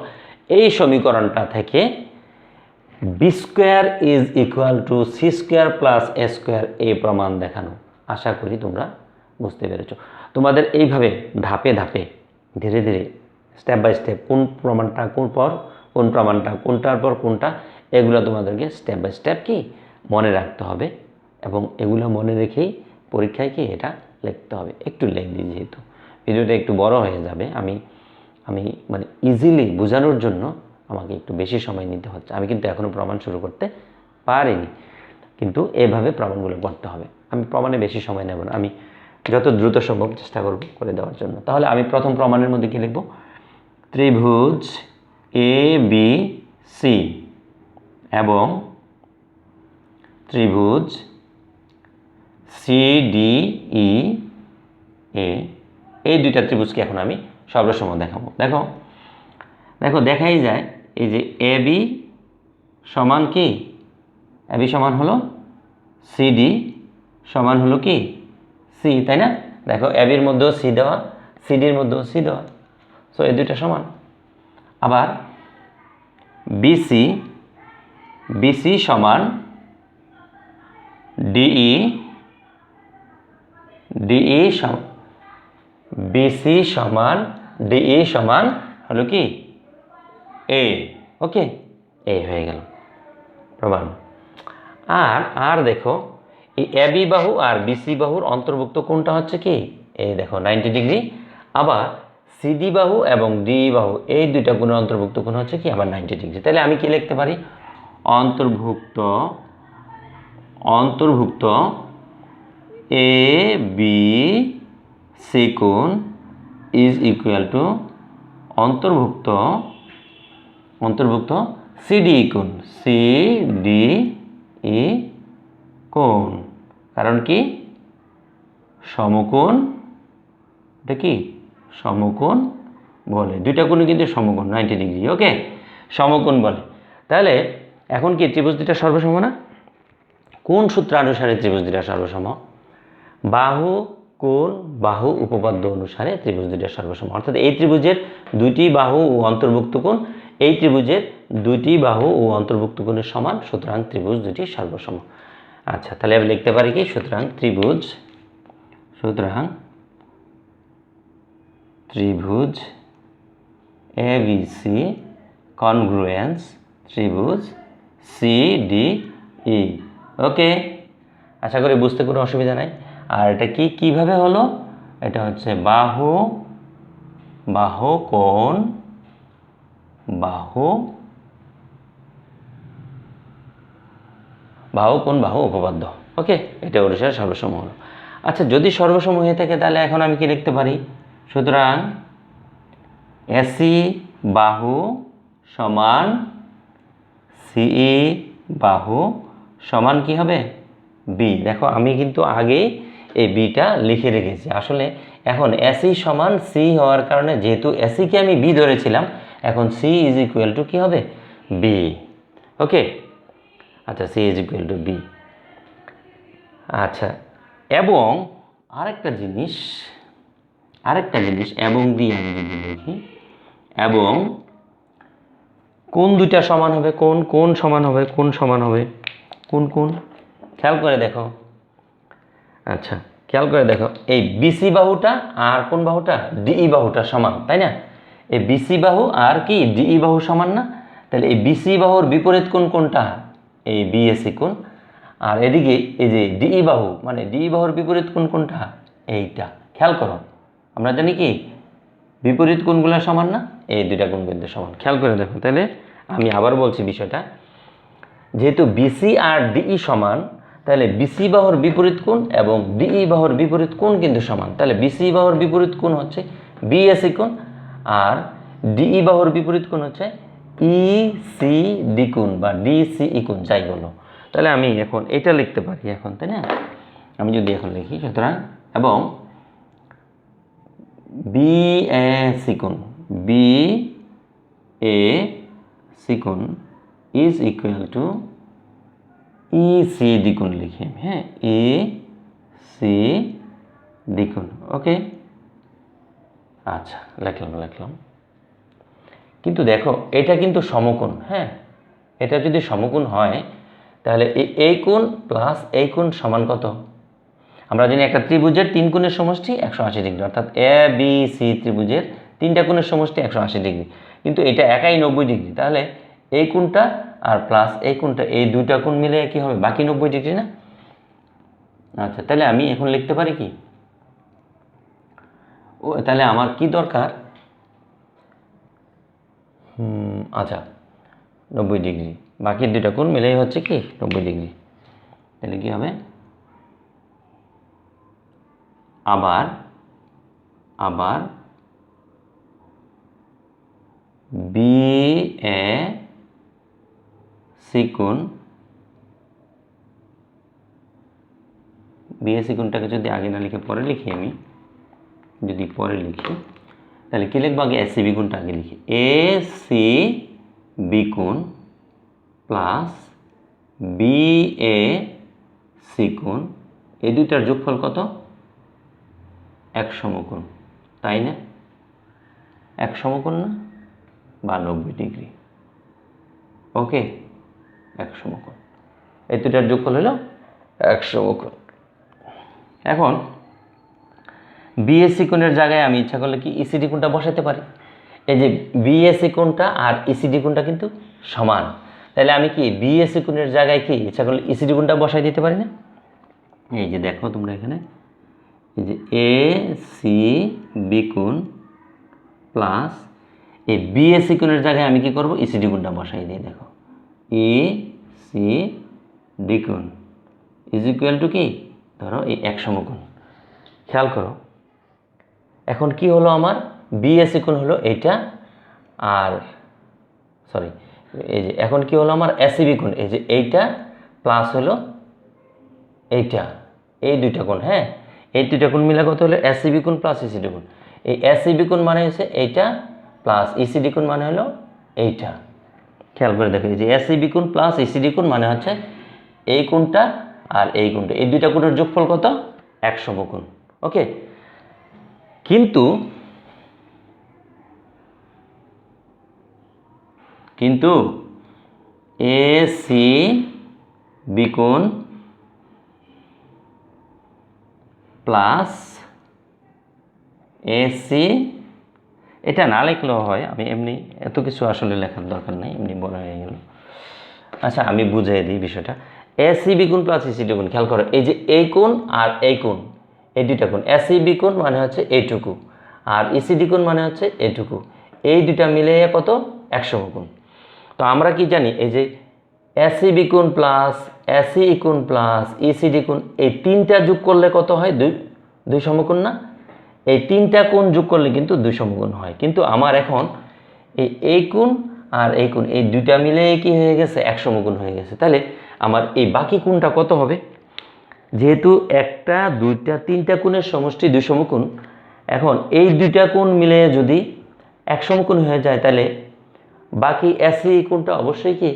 Speaker 1: এই সমীকরণটা থেকে B square is equal to C square plus A square, এই প্রমাণ দেখানো। আশা করি তোমরা বুঝতে পেরেছ। তোমাদের এইভাবে ধাপে ধাপে ধীরে ধীরে স্টেপ বাই স্টেপ কোন প্রমাণটা কোনটার পর কোনটা, এগুলো তোমাদেরকে স্টেপ বাই স্টেপ কি মনে রাখতে হবে। এবং এগুলো মনে রেখেই পরীক্ষায় কি এটা লিখতে হবে। একটু লেখি, যেহেতু ভিডিওটা একটু বড় হয়ে যাবে, আমি মানে ইজিলি বোঝানোর জন্য আমাকে একটু বেশি সময় নিতে হচ্ছে। আমি কিন্তু এখনও প্রমাণ শুরু করতে পারিনি, কিন্তু এভাবে প্রমাণগুলো করতে হবে। আমি প্রমাণে বেশি সময় নেব না, আমি যত দ্রুত সম্ভব চেষ্টা করব করে দেওয়ার জন্য। তাহলে আমি প্রথম প্রমাণের মধ্যে কি লিখব, ত্রিভুজ এ বি সি এবং ত্রিভুজ সি ডি ই এ, এই দুইটা ত্রিভুজকে এখন আমি সর্বসম দেখাবো। দেখো দেখাই যায় এই যে এ বি সমান কি, এ বি সমান হলো সিডি সমান হলো কি সি, তাই না? দেখো এ বির মধ্যেও সি দেওয়া, সিডির মধ্যেও সি দেওয়া, সো এই দুইটা সমান। আবার বিসি সমান ডিই, বিসি সমান ডিই সমান হলো কি এ। ওকে, এ হয়ে গেল প্রমাণ। আর দেখো এই এবি বাহু আর বিসি বাহুর অন্তর্ভুক্ত কোণটা হচ্ছে কি এই দেখো 90 ডিগ্রি। আবার সিডি বাহু এবং ডি বাহু এই দুইটা কোণের অন্তর্ভুক্ত কোণ হচ্ছে কি আবার 90 ডিগ্রি। তাহলে আমি কি লিখতে পারি, অন্তর্ভুক্ত এ বি সি কোণ ইজ ইকুয়াল টু অন্তর্ভুক্ত সিডি কোণ, সিডিই কোণ। কারণ কি সমকোণ, এটা কি সমকোণ বলে, দুইটা কোণ কিন্তু সমকোণ 90 ডিগ্রি। ওকে, সমকোণ বলে। তাহলে এখন কি ত্রিভুজ দুইটা সর্বসম না? কোন সূত্রানুসারে ত্রিভুজ দুইটা সর্বসম? বাহু কোণ বাহু উপপাদ্য অনুসারে ত্রিভুজ দুইটা সর্বসম। অর্থাৎ এই ত্রিভুজের দুইটি বাহু ও অন্তর্ভুক্ত কোণ এই ত্রিভুজের দুইটি বাহু ও অন্তর্ভুক্ত কোণের সমান, সুতরাং ত্রিভুজ দুটি সর্বসম। আচ্ছা, তাহলে আমি লিখতে পারি কি, সুতরাং ত্রিভুজ এবিসি কনগ্রুয়েন্স ত্রিভুজ সিডিই। ওকে, আশা করি বুঝতে কোনো অসুবিধা নাই। আর এটা কিভাবে হলো, এটা হচ্ছে বাহু কোণ বাহু উপপাদ্য। ওকে, এটা অনুসারে সর্বসম হলো। আচ্ছা, যদি সর্বসম হয়ে থাকে তাহলে এখন আমি কি লিখতে পারি, সুতরাং এসি বাহু সমান সিই বাহু সমান কি হবে, বি। দেখো আমি কিন্তু আগে এই বিটা লিখে রেখেছি। আসলে এখন এসি সমান সি হওয়ার কারণে, যেহেতু এসিকে আমি বি ধরেছিলাম, এখন সি ইজ ইকুয়াল টু কী হবে, বি। ওকে, আচ্ছা, C is equal to B. আচ্ছা, এবং আরেকটা জিনিস এবং দিয়ে আমি যদি লিখি, এবং কোন দুইটা সমান হবে, কোন সমান হবে, কোন খেয়াল করে দেখো। আচ্ছা, খেয়াল করে দেখো, এই বিসি বাহুটা আর কোন বাহুটা, ডিই বাহুটা সমান, তাই না? এই বিসি বাহু আর কি ডিই বাহু সমান না? তাহলে এই বিসি বাহুর বিপরীত কোণ কোনটা, এই বিএসি কোণ। আর এদিকে এই যে ডিই বাহু, মানে ডিই বাহুর বিপরীত কোণ কোনটা, এইটা। খেয়াল করো, আমরা জানি কি বিপরীত কোণগুলো সমান না, এই দুইটা কোণ কিন্তু সমান। খেয়াল করে দেখো, তাহলে আমি আবার বলছি বিষয়টা, যেহেতু বিসি আর ডিই সমান, তাহলে বিসি বাহুর বিপরীত কোণ এবং ডিই বাহুর বিপরীত কোণ কিন্তু সমান। তাহলে বিসি বাহুর বিপরীত কোণ হচ্ছে বিএসি কোণ, আর ডিই বাহুর বিপরীত কোণ হচ্ছে ইসিডি কোণ বা ডিসিই কোণ, যাই বলো। তাহলে আমি এখন এটা লিখতে পারি এখন, তাই না? আমি যদি এখন লিখি, সুতরাং এবং বিএসি কোণ ইজ ইকুয়াল টু ইসিডি কোণ লিখি, হ্যাঁ, ইসিডি কোণ। ওকে, আচ্ছা, লিখলাম। কিন্তু দেখো, এটা কিন্তু সমকোণ, হ্যাঁ। এটা যদি সমকোণ হয় তাহলে এই কোণ প্লাস এই কোণ সমান কত? আমরা জানি একটা ত্রিভুজের তিন কোণের সমষ্টি 180 ডিগ্রি, অর্থাৎ এ বি সি ত্রিভুজের তিনটা কোণের সমষ্টি 180 ডিগ্রি, কিন্তু এটা একাই 90 ডিগ্রি। তাহলে এই কোণটা আর প্লাস এই কোণটা, এই দুইটা কোণ মিলে কি হবে, বাকি 90 ডিগ্রি না? আচ্ছা, তাহলে আমি এখন লিখতে পারি কি, তাহলে আমার কি দরকার, আচ্ছা 90 ডিগ্রি, বাকি দুইটা কোণ মিলেই হচ্ছে কি 90 ডিগ্রি। তাহলে কি হবে, আবার বিএসি কোণটাকে যদি আগে না লিখে পরে লিখি, আমি যদি পরে লিখি তাহলে কি লিখবো, আগে এসিবি কোণটা আগে লিখি, এসিবি কোণ প্লাস বিএসি কোণ, এই দুইটার যোগফল কত, এক সমকোণ, তাই না? এক সমকোণ না, বা 90 ডিগ্রি। ওকে, এক সমকোণ, এই দুটার যোগফল হলো এক সমকোণ। এখন বিএসি কোণের জায়গায় আমি ইচ্ছা করলে কি ইসিডি কোণটা বসাতে পারি। এই যে বিএসি কোণটা আর ইসিডি কোণটা কিন্তু সমান, তাহলে আমি কি বিএসি কোণের জায়গায় কি ইচ্ছা করলে ইসিডি কোণটা বসাই দিতে পারি না? এই যে দেখো তোমরা এখানে এই যে এ সি বি কোণ প্লাস এই বি এ সি কোণের জায়গায় আমি কি করব ইসিডি কোণটা বসাই দিই। দেখো ই সি ডি কোণ ইজ ইকুয়াল টু কি, ধরো এই এক সমকোণ। খেয়াল করো এখন কি হলো, আমার বি এ সি কোণ হলো এইটা, আর সরি এই যে এখন কি হলো আমার এসিবি কোণ, এই যে এইটা প্লাস হলো এইটা, এই দুইটা কোণ। হ্যাঁ, এই দুইটা কোণ মিলে কত হলো এসিবি কোণ প্লাস ইসিডি কোণ। এই এসিবি কোণ মানে হচ্ছে এইটা প্লাস ইসিডি কোণ মানে হলো এইটা। খেয়াল করে দেখো এই যে এসিবি কোণ প্লাস ইসিডি কোণ মানে হচ্ছে এই কোণটা আর এই কোণটা, এই দুইটা কোণের যোগফল কত, এক সমকোণ। ওকে, কিন্তু এ সি বি কোণ প্লাস এসি, এটা না লিখলেও হয়, আমি এমনি এত কিছু আসলে লেখার দরকার নেই, এমনি বলা হয়ে গেল। আচ্ছা আমি বুঝিয়ে দিই বিষয়টা। এসি বি কোণ প্লাস ইসিডি কোণ, খেয়াল করো এই যে এই কোণ আর এই কোণ, এই দুইটা কোণ, এসি বি কোণ মানে হচ্ছে এইটুকু আর ইসিডি কোণ মানে হচ্ছে এইটুকু, এই দুইটা মিলে কত, এক সমকোণ। তো আমরা কি জানি এই যে এসি বি কোণ প্লাস এসি কোণ প্লাস ইসিডি কোণ, এই তিনটা যোগ করলে কত হয়, দুই সমকোণ না? এই তিনটা কোণ যোগ করলে কিন্তু দুই সমকোণ হয়, কিন্তু আমার এখন এই কোণ আর এই কোণ এই দুইটা মিলে কি হয়ে গেছে, এক সমকোণ হয়ে গেছে। তাহলে আমার এই বাকি কোণটা কত হবে, যেহেতু একটা দুইটা তিনটা কোণের সমষ্টি দুই সমকোণ, এখন এই দুইটা কোণ মিলে যদি এক সমকোণ হয়ে যায় তাহলে বাকি এসি কোণটা অবশ্যই কি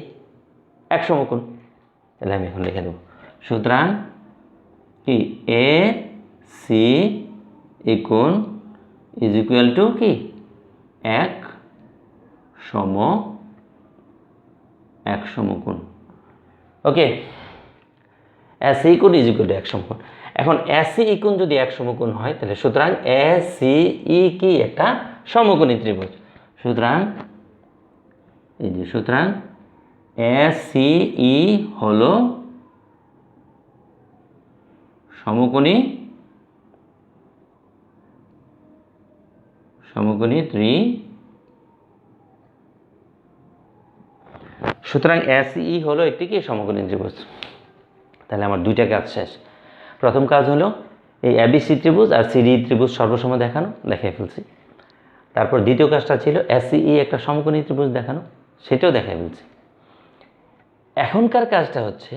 Speaker 1: এক সমকোণ। তাহলে আমি এখন লিখে দেব, সুতরাং কি এ সি কোণ ইজ ইকুয়াল টু কি এক সমকোণ। ওকে, এসি কোণ ইজ ইকুয়াল টু এক সমকোণ। এখন এসি কোণ যদি এক সমকোণ হয় তাহলে সুতরাং এসি কি একটা সমকোণী ত্রিভুজ। সুতরাং এই যে সুতরাং এসি হলো সমকোণী সুতরাং এসি হলো একটি কি সমকোণী ত্রিভুজ। তাহলে আমার দুইটা কাজ শেষ। প্রথম কাজ হলো এই এবিসি ত্রিভুজ আর সিডি ত্রিভুজ সর্বসম দেখানো, দেখাই ফেলছি। তারপর দ্বিতীয় কাজটা ছিল এসিই একটা সমকোণী ত্রিভুজ দেখানো, সেটাও দেখাই ফেলছি। এখনকার কাজটা হচ্ছে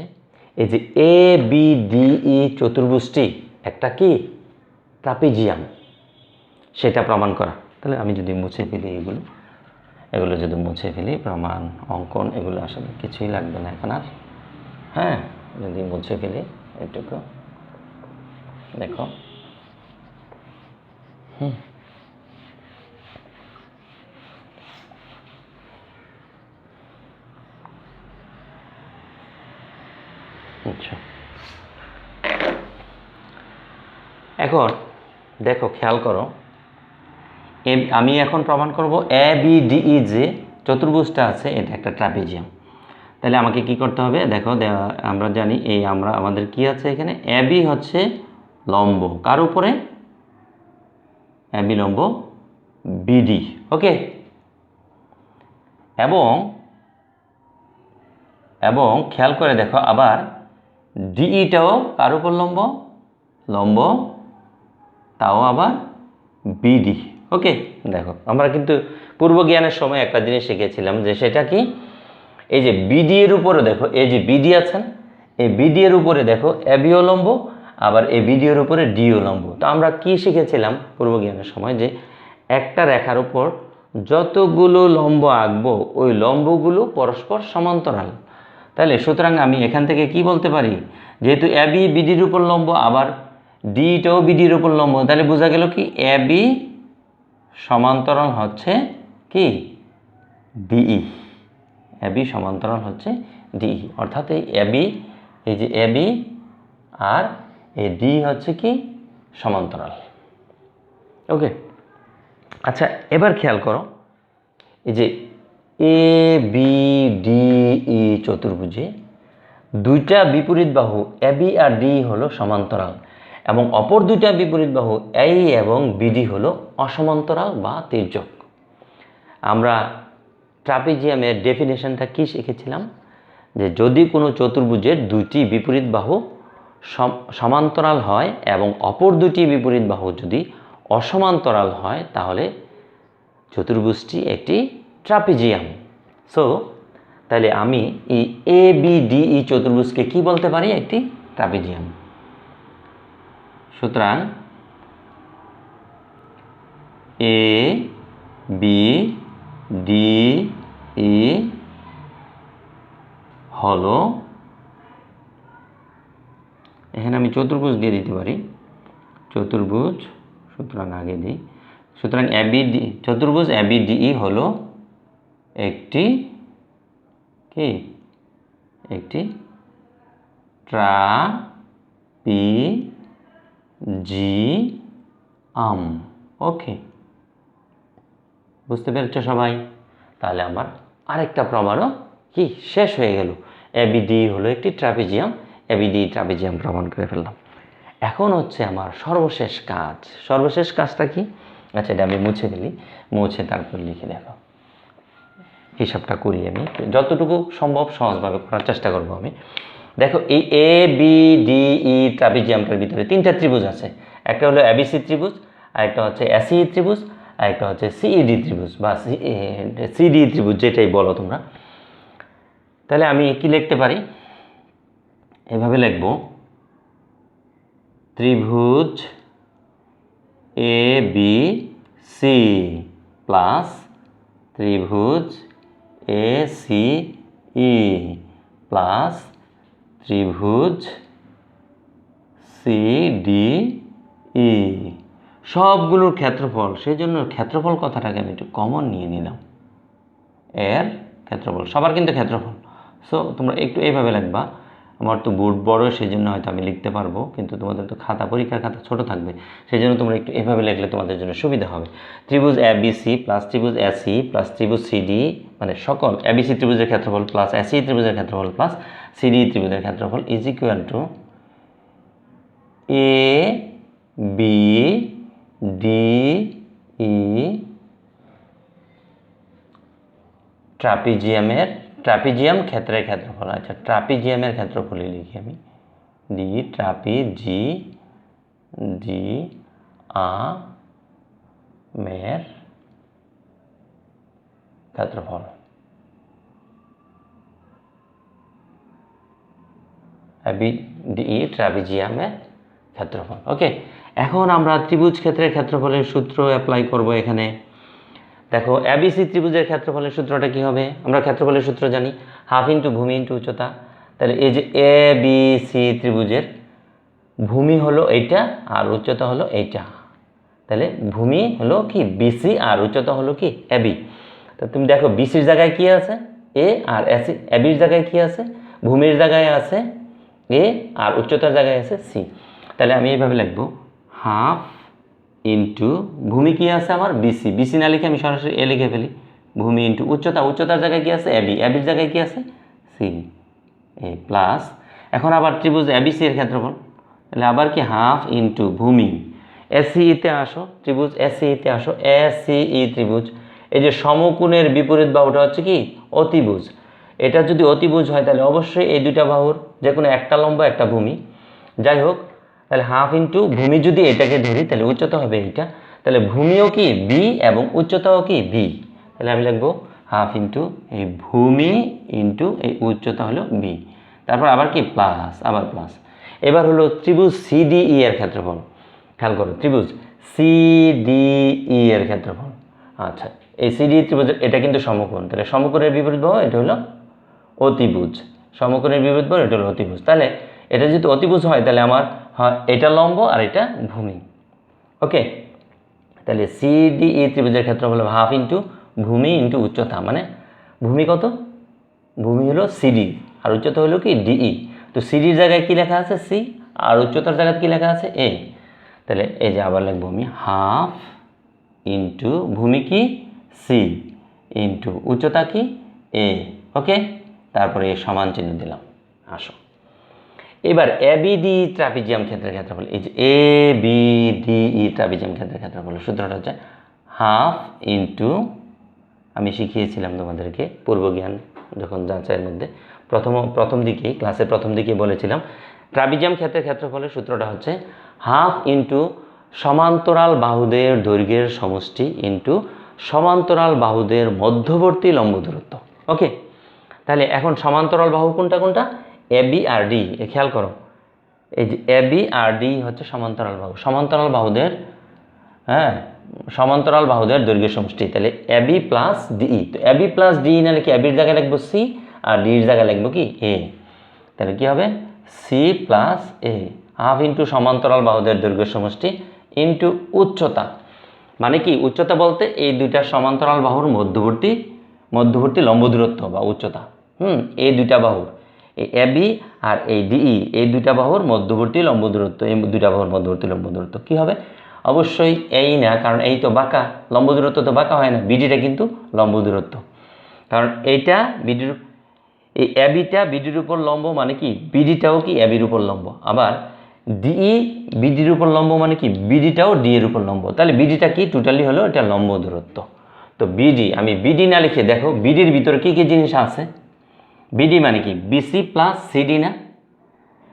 Speaker 1: এই যে এ বি ডি ই চতুর্ভুজটি একটা কি ট্রাপিজিয়াম, সেটা প্রমাণ করা। তাহলে আমি যদি মুছে ফেলি এগুলো যদি মুছে ফেলি, প্রমাণ অঙ্কন এগুলো আসলে কিছুই লাগবে না এখন আর। হ্যাঁ, যদি মুছে ফেলি এটুকু, দেখো আচ্ছা, এখন দেখো খেয়াল করো, আমি এখন প্রমাণ করব এ বি ডি ই যে চতুর্ভুজটা আছে এটা একটা ট্রাপিজিয়াম। তাহলে আমাকে কি করতে হবে, দেখো আমরা জানি আমাদের কি আছে এখানে, এ বি হচ্ছে লম্ব কার উপরে, এ বি লম্ব বিডি। ওকে, এবং খেয়াল করে দেখো আবার ডিইটাও কার উপর লম্ব তাও আবার বিডি। ওকে, দেখো আমরা কিন্তু পূর্ব জ্ঞানের সময় একটা জিনিস শিখেছিলাম যে সেটা কি, এই যে বিডি এর উপরে দেখো এই যে বিডি আছেন, এই বিডি এর উপরে দেখো এবিও লম্ব, আবার এই বিডি এর উপরে ডিও লম্ব। তো আমরা কি শিখেছিলাম পূর্ব জ্ঞানের সময়, যে একটা রেখার উপর যতগুলো লম্ব আঁকবো ওই লম্বগুলো পরস্পর সমান্তরাল। তাহলে সুতরাং আমি এখান থেকে কি বলতে পারি, যেহেতু এবি বিডির উপর লম্ব আবার ডিটাও বিডির উপর লম্ব, তাহলে বোঝা গেল কি এবি সমান্তরাল হচ্ছে কি ডিই, এবি সমান্তরাল হচ্ছে ডিই, অর্থাৎ এই এবি, এই যে এবি আর এই ডি হচ্ছে কি সমান্তরাল। ওকে, আচ্ছা এবার খেয়াল করো এই যে এ বি ডি ই চতুর্ভুজে দুইটা বিপরীত বাহু এবি আর ডি হলো সমান্তরাল। এবং অপর দুইটা বিপরীত বাহু এই এবং বিডি হলো অসমান্তরাল বা তির্যক। আমরা ট্রাপিজিয়ামের ডেফিনেশনটা কি শিখেছিলাম, যে যদি কোনো চতুর্ভুজের দুটি বিপরীত বাহু সমান্তরাল হয় এবং অপর দুটি বিপরীত বাহু যদি অসমান্তরাল হয় তাহলে চতুর্ভুজটি একটি ট্রাপিজিয়াম। সো তাহলে আমি এই ABDE চতুর্ভুজকে কি বলতে পারি, একটি ট্রাপিজিয়াম। সুতরাং ABDE হলো, এখানে আমি চতুর্ভুজ দিয়ে দিতে পারি, চতুর্ভুজ, সুতরাং আগে দিই। সুতরাং চতুর্ভুজ ABDE হলো একটি কি, একটি ট্রাপিজিয়াম। ওকে, বুঝতে পেরেছ সবাই? তাহলে আমার আরেকটা প্রমাণও কি শেষ হয়ে গেল, ABDE হলো একটি ট্রাপিজিয়াম, ABDE ট্রাপিজিয়াম প্রমাণ করে ফেললাম। এখন হচ্ছে আমার সর্বশেষ কাজ। সর্বশেষ কাজটা কি? আচ্ছা, এটা আমি মুছে ফেলি, মুছে তারপর লিখে দেখো, হিসাবটা করি আমি যতটুকু সম্ভব সহজভাবে করার চেষ্টা করব আমি। দেখো এই ABDE ট্রাপিজিয়ামটার ভিতরে তিনটা ত্রিভুজ আছে, একটা হলো ABC ত্রিভুজ, আরেকটা হচ্ছে SCE ত্রিভুজ, আরেকটা হচ্ছে CED ত্রিভুজ বা CD ত্রিভুজ, যেটাই বলো তোমরা। তাহলে আমি কি লিখতে পারি, এভাবে লিখব, ত্রিভুজ ABC প্লাস ত্রিভুজ ACE প্লাস ত্রিভুজ CDE, সবগুলোর ক্ষেত্রফল। সেই জন্য ক্ষেত্রফল কথাটাকে আমি একটু কমন নিয়ে নিলাম, এর ক্ষেত্রফল, সবার কিন্তু ক্ষেত্রফল। সো তোমরা একটু এইভাবে লিখবা, আমার তো বোর্ড বড় সেই জন্য হয়তো আমি লিখতে পারবো, কিন্তু তোমাদের তো খাতা, পরীক্ষার খাতা ছোট থাকবে, সেই জন্য তোমরা একটু এভাবে লিখলে তোমাদের জন্য সুবিধা হবে। ত্রিভুজ ABC প্লাস ত্রিভুজ SCE প্লাস ত্রিভুজ CDE, মানে সকল ABC ত্রিভুজের ক্ষেত্রফল প্লাস SCE ত্রিভুজের ক্ষেত্রফল প্লাস CDE ত্রিভুজের ক্ষেত্রফল is equal two ABDE trapezium ক্ষেত্রের ক্ষেত্রফল। আচ্ছা, ট্রাপিজিয়ামের ক্ষেত্রফলই লিখি আমি, ট্রাপিজিয়ামের ক্ষেত্রফল, ABDE ট্রাপিজিয়ামের ক্ষেত্রফল। ওকে, এখন আমরা ত্রিভুজ ক্ষেত্রের ক্ষেত্রফলের সূত্র অ্যাপ্লাই করব এখানে। দেখো ABC ত্রিভুজের ক্ষেত্রফলের সূত্রটা কি হবে, আমরা ক্ষেত্রফলের সূত্র জানি, হাফ ইন্টু ভূমি ইন্টু উচ্চতা। তাহলে এই যে ABC ত্রিভুজের ভূমি হলো এইটা আর উচ্চতা হলো এইটা, তাহলে ভূমি হলো কি BC আর উচ্চতা হলো কি AB। তো তুমি দেখো BCর জায়গায় কি আছে A, আর ABর জায়গায় কি আছে, ভূমির জায়গায় আছে A আর উচ্চতার জায়গায় আছে C। তাহলে আমি এইভাবে লিখবো, হাফ ইন্টু ভূমি কি আছে আমার BC না লিখে আমি সরাসরি A লিখে ফেলি, ভূমি ইন্টু উচ্চতা, উচ্চতার জায়গায় কি আছে ABর জায়গায় কি আছে C, প্লাস এখন আবার ত্রিভুজ ABC এর ক্ষেত্রফল, তাহলে আবার কি হাফ ইন্টু ভূমি, SCE-তে আসো, ত্রিভুজ SCE-তে আসো, SCE ত্রিভুজ, এই যে সমকোণের বিপরীত বাহুটা হচ্ছে কি অতিভুজ। এটা যদি অতিভুজ হয় তাহলে অবশ্যই এই দুইটা বাহুর যে কোনো একটা লম্ব একটা ভূমি, যাই হোক, তাহলে হাফ ইন্টু ভূমি যদি এটাকে ধরি তাহলে উচ্চতা হবে এইটা, তাহলে ভূমিও কি B এবং উচ্চতাও কি B, তাহলে আমি লিখবো হাফ ইন্টু এই ভূমি ইন্টু এই উচ্চতা হলো B, তারপর আবার কি প্লাস, আবার প্লাস। এবার হলো ত্রিভুজ CDE এর ক্ষেত্রফল, খেয়াল করো, ত্রিভুজ CDE এর ক্ষেত্রফল। আচ্ছা, এই CDE ত্রিভুজের এটা কিন্তু সমকোণ, তাহলে সমকোণের বিপরীত বাহু এটা হলো অতিভুজ, সমকোণের বিপরীত বাহু এটা হলো অতিভুজ। তাহলে এটা যদি অতিভুজ হয় তাহলে আমার এটা লম্ব আর এটা ভূমি। ওকে, তাহলে CDE ত্রিভুজের ক্ষেত্রফল হলো হাফ ইন্টু ভূমি ইন্টু উচ্চতা, মানে ভূমি কত, ভূমি হলো CD আর উচ্চতা হলো কি DE। তো CDর জায়গায় কি লেখা আছে C আর উচ্চতার জায়গায় কি লেখা আছে A, তাহলে এই যে আবার লিখবো আমি হাফ ইন্টু ভূমি কি C ইন্টু উচ্চতা কি A। ওকে, তারপরে সমান চিহ্ন দিলাম। আসো, এবার ABDE ট্রাপিজিয়াম ক্ষেত্রের ক্ষেত্রফল, এই যে ABDE ট্রাপিজিয়াম ক্ষেত্রের ক্ষেত্রফল সূত্রটা হচ্ছে হাফ ইন্টু, আমি শিখিয়েছিলাম তোমাদেরকে পূর্বজ্ঞান যখন যাচাইয়ের মধ্যে প্রথম দিকে ক্লাসের প্রথম দিকে বলেছিলাম ট্রাপিজিয়াম ক্ষেত্রের ক্ষেত্রফলের সূত্রটা হচ্ছে হাফ ইন্টু সমান্তরাল বাহুদের দৈর্ঘ্যের সমষ্টি ইন্টু সমান্তরাল বাহুদের মধ্যবর্তী লম্ব দূরত্ব। ওকে, তাহলে এখন সমান্তরাল বাহু কোনটা কোনটা? AB আর D, খেয়াল করো, এই যে AB আর D হচ্ছে সমান্তরাল বাহু, সমান্তরাল বাহুদের দৈর্ঘ্যের সমষ্টি। তাহলে AB প্লাস DE, তো AB প্লাস DE নাহলে কি ABর জায়গায় লিখবো C আর ডির জায়গায় লিখবো কি A, তাহলে কি হবে C plus A, half into সমান্তরাল বাহুদের দৈর্ঘ্যের সমষ্টি ইন্টু উচ্চতা, মানে কি উচ্চতা বলতে এই দুইটা সমান্তরাল বাহুর মধ্যবর্তী লম্ব দূরত্ব বা উচ্চতা। এই দুইটা বাহুর, এই AB আর এই DE, এই দুইটা বাহুর মধ্যবর্তী লম্ব দূরত্ব, এই দুইটা বাহুর মধ্যবর্তী লম্ব দূরত্ব কি হবে? অবশ্যই এই না, কারণ এই তো বাঁকা, লম্ব দূরত্ব তো বাঁকা হয় না, BDটা কিন্তু লম্ব দূরত্ব, কারণ এইটা BDর, এই ABটা BDর উপর লম্ব মানে কি BDটাও কি ABর উপর লম্ব, আবার DE BDর উপর লম্ব মানে কি BDটাও D এর উপর লম্ব, তাহলে BDটা কি টোটালি হলো এটা লম্ব দূরত্ব। তো BD, আমি BD না লিখে দেখো BDর ভিতরে কি কি জিনিস আছে, BD মানে কি BC প্লাস CD না,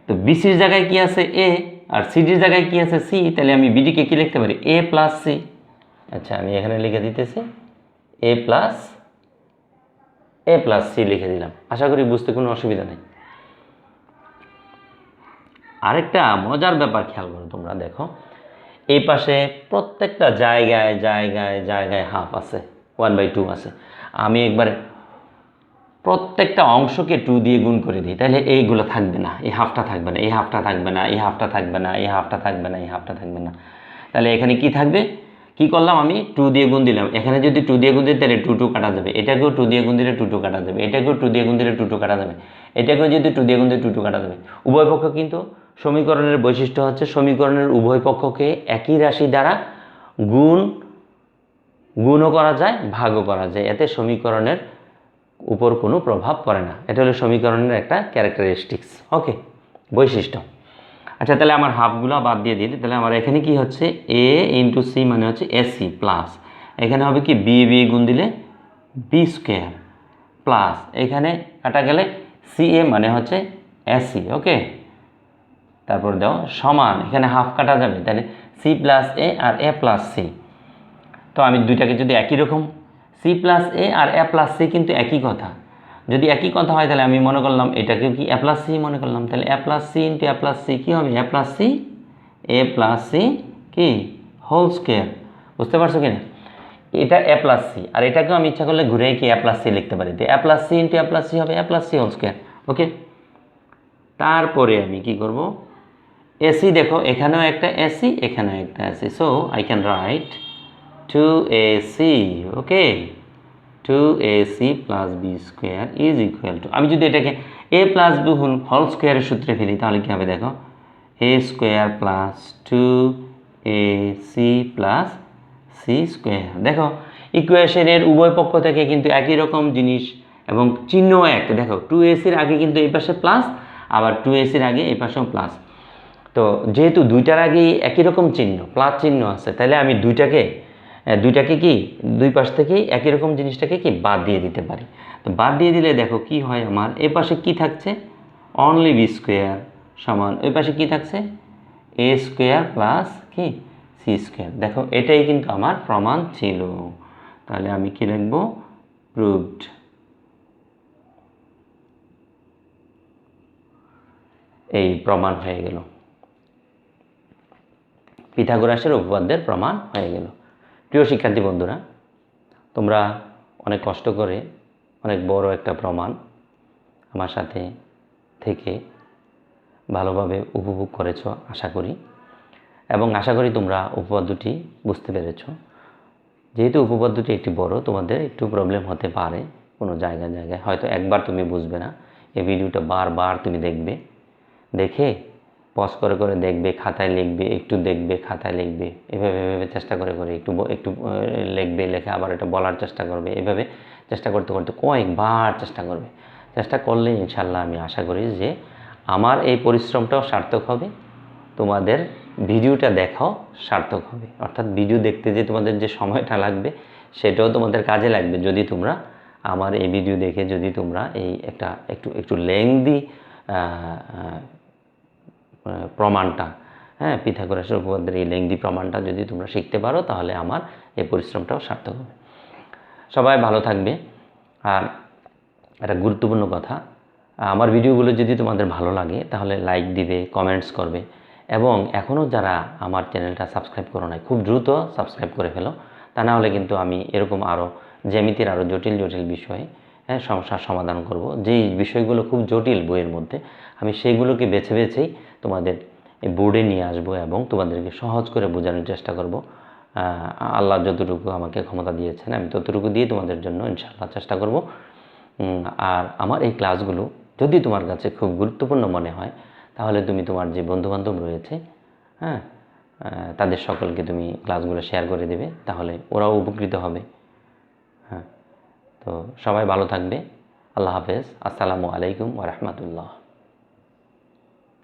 Speaker 1: তো BCর জায়গায় কি আছে A আর CDর জায়গায় কি আছে C, তাহলে আমি BDকে কি লিখতে পারি A প্লাস C। আচ্ছা, আমি এখানে লিখে দিতেছি A প্লাস C লিখে দিলাম, আশা করি বুঝতে কোনো অসুবিধা নেই। আরেকটা মজার ব্যাপার খেয়াল করো তোমরা, দেখো এই পাশে প্রত্যেকটা জায়গায় জায়গায় জায়গায় হাফ আছে, 1/2 আছে, আমি একবারে প্রত্যেকটা অংশকে 2 দিয়ে গুণ করে দিই, তাহলে এইগুলো থাকবে না, এই হাফটা থাকবে না, এই হাফটা থাকবে না, এই হাফটা থাকবে না, এই হাফটা থাকবে না, এই হাফটা থাকবে না, তাহলে এখানে কি থাকবে? কি করলাম আমি 2 দিয়ে গুণ দিলাম, এখানে যদি 2 দিয়ে গুণ দিই তাহলে 2 2 কাটা যাবে, এটাকেও 2 দিয়ে গুণ দিলে 2 2 কাটা যাবে, এটাকেও 2 দিয়ে গুণ দিলে 2 2 কাটা যাবে, এটাকেও যদি 2 দিয়ে গুণ দিলে 2 2 কাটা যাবে। উভয় পক্ষ কিন্তু সমীকরণের বৈশিষ্ট্য হচ্ছে সমীকরণের উভয় পক্ষকে একই রাশি দ্বারা গুণও করা যায়, ভাগও করা যায়, এতে সমীকরণের উপর কোনো প্রভাব পড়ে না, এটা হলো সমীকরণের একটা ক্যারেক্টারিস্টিক্স। ওকে, বৈশিষ্ট্য। আচ্ছা, তাহলে আমার হাফগুলো বাদ দিয়ে দিলে তাহলে আমার এখানে কি হচ্ছে A ইন্টু C মানে হচ্ছে AC প্লাস, এখানে হবে কি B গুণ দিলে B স্কোয়ার প্লাস, এখানে কাটা গেলে CA মানে হচ্ছে AC। ওকে, তারপর দাও সমান, এখানে হাফ কাটা যাবে, তাহলে C প্লাস A আর A প্লাস C, তো আমি দুইটাকে যদি একই রকম C প্লাস A আর A প্লাস C কিন্তু একই কথা, যদি একই কথা হয় তাহলে আমি মনে করলাম এটাকেও কি A প্লাস C মনে করলাম, তাহলে A plus C into A plus C কী হবে A প্লাস C কি হোল স্কোয়ার, বুঝতে পারছো কিনা? এটা A প্লাস C আর এটাকেও আমি ইচ্ছা করলে ঘুরে কি A প্লাস C লিখতে পারি, তো A plus C into A plus C হবে A plus C whole square. Okay, তারপরে আমি কি করব, AC দেখো এখানেও একটা AC এখানেও একটা AC, so I can write 2AC, okay, 2AC plus B square is equal two, আমি যদি এটাকে A প্লাস B হোল স্কোয়ারের সূত্রে ফেলি তাহলে কী হবে দেখো A square plus 2AC plus C square. দেখো ইকুয়েশনের উভয় পক্ষ থেকে কিন্তু একই রকম জিনিস এবং চিহ্ন এক, দেখো 2ACর আগে কিন্তু এই পাশে প্লাস, আবার 2ACর আগে এই পাশেও প্লাস, তো যেহেতু দুইটার আগেই একই রকম চিহ্ন প্লাস চিহ্ন আছে, তাহলে আমি দুইটাকে কি দুই পাশ থেকেই একই রকম জিনিসটাকে কি বাদ দিয়ে দিতে পারি, তো বাদ দিয়ে দিলে দেখো কি হয়, আমার এই পাশে কি থাকছে অনলি B স্কোয়ার সমান, ওই পাশে কি থাকছে A স্কোয়ার প্লাস কি C স্কোয়ার। দেখো এটাই কিন্তু আমার প্রমাণ ছিল, তাহলে আমি কি লিখব প্রুভড। এই প্রমাণ হয়ে গেল, পিথাগোরাসের উপপাদ্যের প্রমাণ হয়ে গেল। প্রিয় শিক্ষার্থী বন্ধুরা, তোমরা অনেক কষ্ট করে অনেক বড় একটা প্রমাণ আমার সাথে থেকে ভালোভাবে উপভোগ করেছ আশা করি, এবং আশা করি তোমরা উপপাদ্যটি বুঝতে পেরেছ। যেহেতু উপপাদ্যটি একটি বড়, তোমাদের একটু প্রবলেম হতে পারে কোনো জায়গায় জায়গায়, হয়তো একবার তুমি বুঝবে না, এই ভিডিওটা বারবার তুমি দেখবে, দেখে পজ করে করে দেখবে, খাতায় লিখবে, একটু দেখবে খাতায় লিখবে, এভাবে চেষ্টা করে একটু লিখবে, লেখে আবার এটা বলার চেষ্টা করবে, এভাবে চেষ্টা করতে করতে কয়েকবার চেষ্টা করবে। চেষ্টা করলে ইনশাল্লাহ আমি আশা করি যে আমার এই পরিশ্রমটাও সার্থক হবে, তোমাদের ভিডিওটা দেখাও সার্থক হবে। অর্থাৎ ভিডিও দেখতে যে তোমাদের যে সময়টা লাগবে সেটাও তোমাদের কাজে লাগবে যদি তোমরা আমার এই ভিডিও দেখে যদি তোমরা এই একটু লেংদি প্রমাণটা, হ্যাঁ, পিথাগোরাসের উপপাদ্যের এই লেংদি প্রমাণটা যদি তোমরা শিখতে পারো তাহলে আমার এই পরিশ্রমটাও সার্থক হবে। সবাই ভালো থাকবে। আর একটা গুরুত্বপূর্ণ কথা, আমার ভিডিওগুলো যদি তোমাদের ভালো লাগে তাহলে লাইক দিবে, কমেন্টস করবে, এবং এখনও যারা আমার চ্যানেলটা সাবস্ক্রাইব করো নাই খুব দ্রুত সাবস্ক্রাইব করে ফেলো। তা না হলে কিন্তু আমি এরকম আরও জ্যামিতির আরও জটিল জটিল বিষয়ে, হ্যাঁ, সমস্যার সমাধান করব। যেই বিষয়গুলো খুব জটিল বইয়ের মধ্যে আমি সেইগুলোকে বেছে বেছেই তোমাদের এই বোর্ডে নিয়ে আসবো এবং তোমাদেরকে সহজ করে বোঝানোর চেষ্টা করব। আল্লাহ যতটুকু আমাকে ক্ষমতা দিয়েছেন আমি ততটুকু দিয়ে তোমাদের জন্য ইনশাআল্লাহ চেষ্টা করব। আর আমার এই ক্লাসগুলো যদি তোমার কাছে খুব গুরুত্বপূর্ণ মনে হয় তাহলে তুমি তোমার যে বন্ধুবান্ধব রয়েছে, হ্যাঁ, তাদের সকলকে তুমি ক্লাসগুলো শেয়ার করে দেবে, তাহলে ওরাও উপকৃত হবে। হ্যাঁ, তো সবাই ভালো থাকবে। আল্লাহ হাফেজ। আসসালামু আলাইকুম ওয়া রাহমাতুল্লাহ।